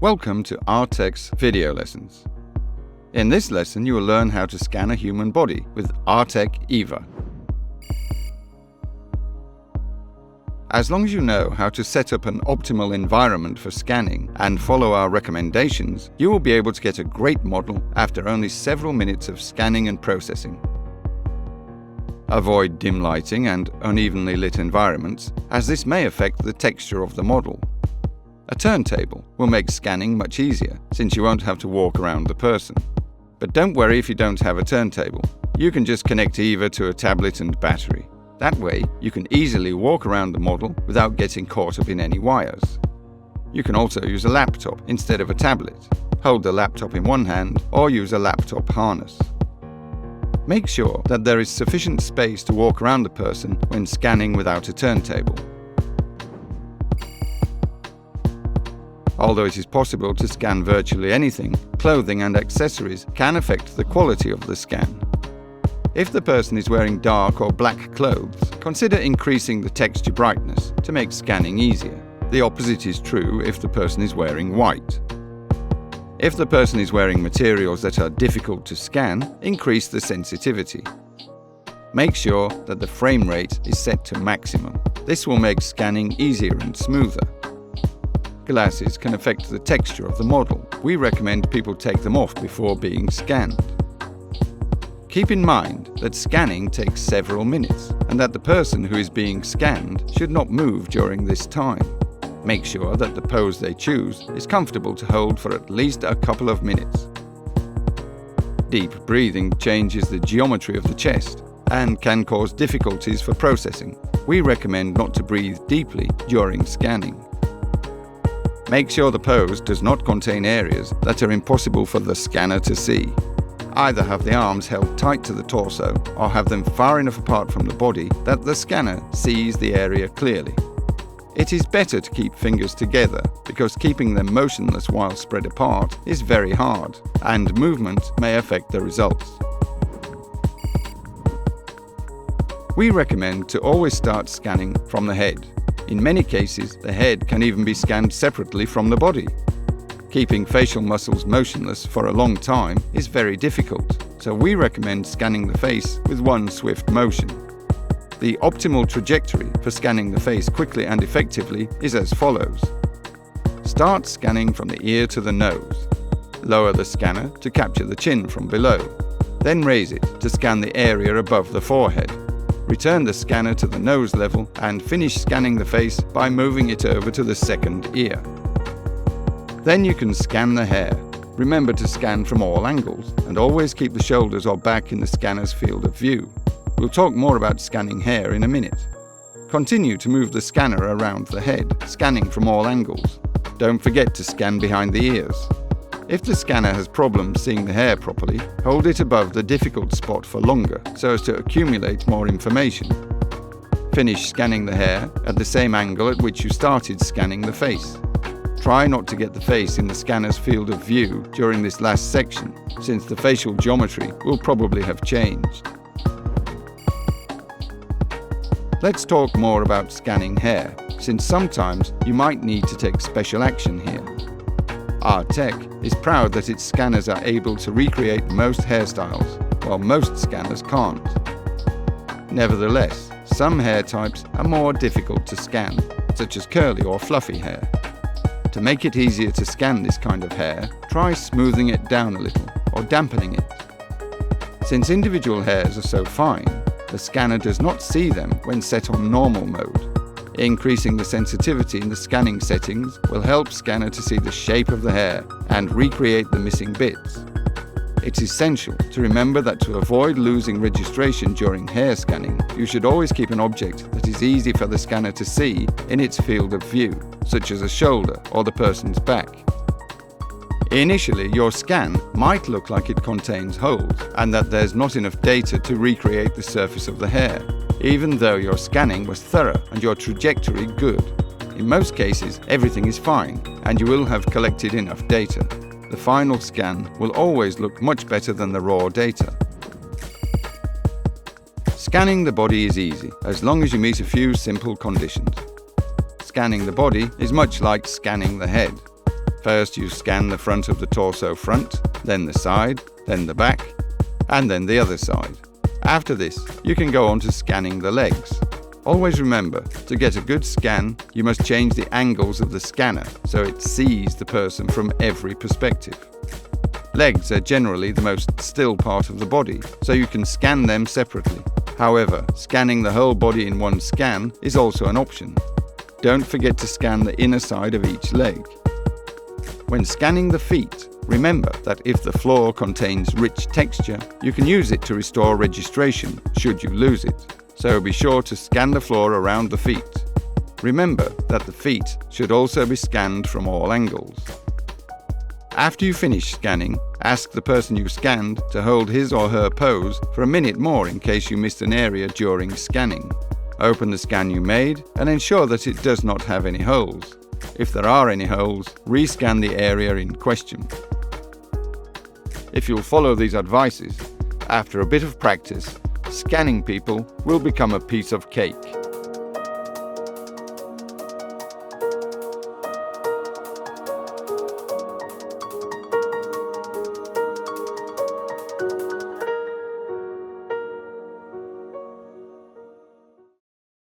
Welcome to Artec's video lessons. In this lesson, you will learn how to scan a human body with Artec Eva. As long as you know how to set up an optimal environment for scanning and follow our recommendations, you will be able to get a great model after only several minutes of scanning and processing. Avoid dim lighting and unevenly lit environments, as this may affect the texture of the model. A turntable will make scanning much easier, since you won't have to walk around the person. But don't worry if you don't have a turntable. You can just connect Eva to a tablet and battery. That way, you can easily walk around the model without getting caught up in any wires. You can also use a laptop instead of a tablet. Hold the laptop in one hand or use a laptop harness. Make sure that there is sufficient space to walk around the person when scanning without a turntable. Although it is possible to scan virtually anything, clothing and accessories can affect the quality of the scan. If the person is wearing dark or black clothes, consider increasing the texture brightness to make scanning easier. The opposite is true if the person is wearing white. If the person is wearing materials that are difficult to scan, increase the sensitivity. Make sure that the frame rate is set to maximum. This will make scanning easier and smoother. Glasses can affect the texture of the model. We recommend people take them off before being scanned. Keep in mind that scanning takes several minutes and that the person who is being scanned should not move during this time. Make sure that the pose they choose is comfortable to hold for at least a couple of minutes. Deep breathing changes the geometry of the chest and can cause difficulties for processing. We recommend not to breathe deeply during scanning. Make sure the pose does not contain areas that are impossible for the scanner to see. Either have the arms held tight to the torso or have them far enough apart from the body that the scanner sees the area clearly. It is better to keep fingers together because keeping them motionless while spread apart is very hard, and movement may affect the results. We recommend to always start scanning from the head. In many cases, the head can even be scanned separately from the body. Keeping facial muscles motionless for a long time is very difficult, so we recommend scanning the face with one swift motion. The optimal trajectory for scanning the face quickly and effectively is as follows. Start scanning from the ear to the nose. Lower the scanner to capture the chin from below. Then raise it to scan the area above the forehead. Return the scanner to the nose level and finish scanning the face by moving it over to the second ear. Then you can scan the hair. Remember to scan from all angles and always keep the shoulders or back in the scanner's field of view. We'll talk more about scanning hair in a minute. Continue to move the scanner around the head, scanning from all angles. Don't forget to scan behind the ears. If the scanner has problems seeing the hair properly, hold it above the difficult spot for longer so as to accumulate more information. Finish scanning the hair at the same angle at which you started scanning the face. Try not to get the face in the scanner's field of view during this last section, since the facial geometry will probably have changed. Let's talk more about scanning hair, since sometimes you might need to take special action here. Artec is proud that its scanners are able to recreate most hairstyles, while most scanners can't. Nevertheless, some hair types are more difficult to scan, such as curly or fluffy hair. To make it easier to scan this kind of hair, try smoothing it down a little or dampening it. Since individual hairs are so fine, the scanner does not see them when set on normal mode. Increasing the sensitivity in the scanning settings will help scanner to see the shape of the hair and recreate the missing bits. It's essential to remember that to avoid losing registration during hair scanning, you should always keep an object that is easy for the scanner to see in its field of view, such as a shoulder or the person's back. Initially, your scan might look like it contains holes and that there's not enough data to recreate the surface of the hair, even though your scanning was thorough and your trajectory good. In most cases, everything is fine and you will have collected enough data. The final scan will always look much better than the raw data. Scanning the body is easy, as long as you meet a few simple conditions. Scanning the body is much like scanning the head. First you scan the front of the torso front, then the side, then the back, and then the other side. After this, you can go on to scanning the legs. Always remember, to get a good scan, you must change the angles of the scanner so it sees the person from every perspective. Legs are generally the most still part of the body, so you can scan them separately. However, scanning the whole body in one scan is also an option. Don't forget to scan the inner side of each leg. When scanning the feet, remember that if the floor contains rich texture, you can use it to restore registration should you lose it. So be sure to scan the floor around the feet. Remember that the feet should also be scanned from all angles. After you finish scanning, ask the person you scanned to hold his or her pose for a minute more in case you missed an area during scanning. Open the scan you made and ensure that it does not have any holes. If there are any holes, rescan the area in question. If you'll follow these advices, after a bit of practice, scanning people will become a piece of cake.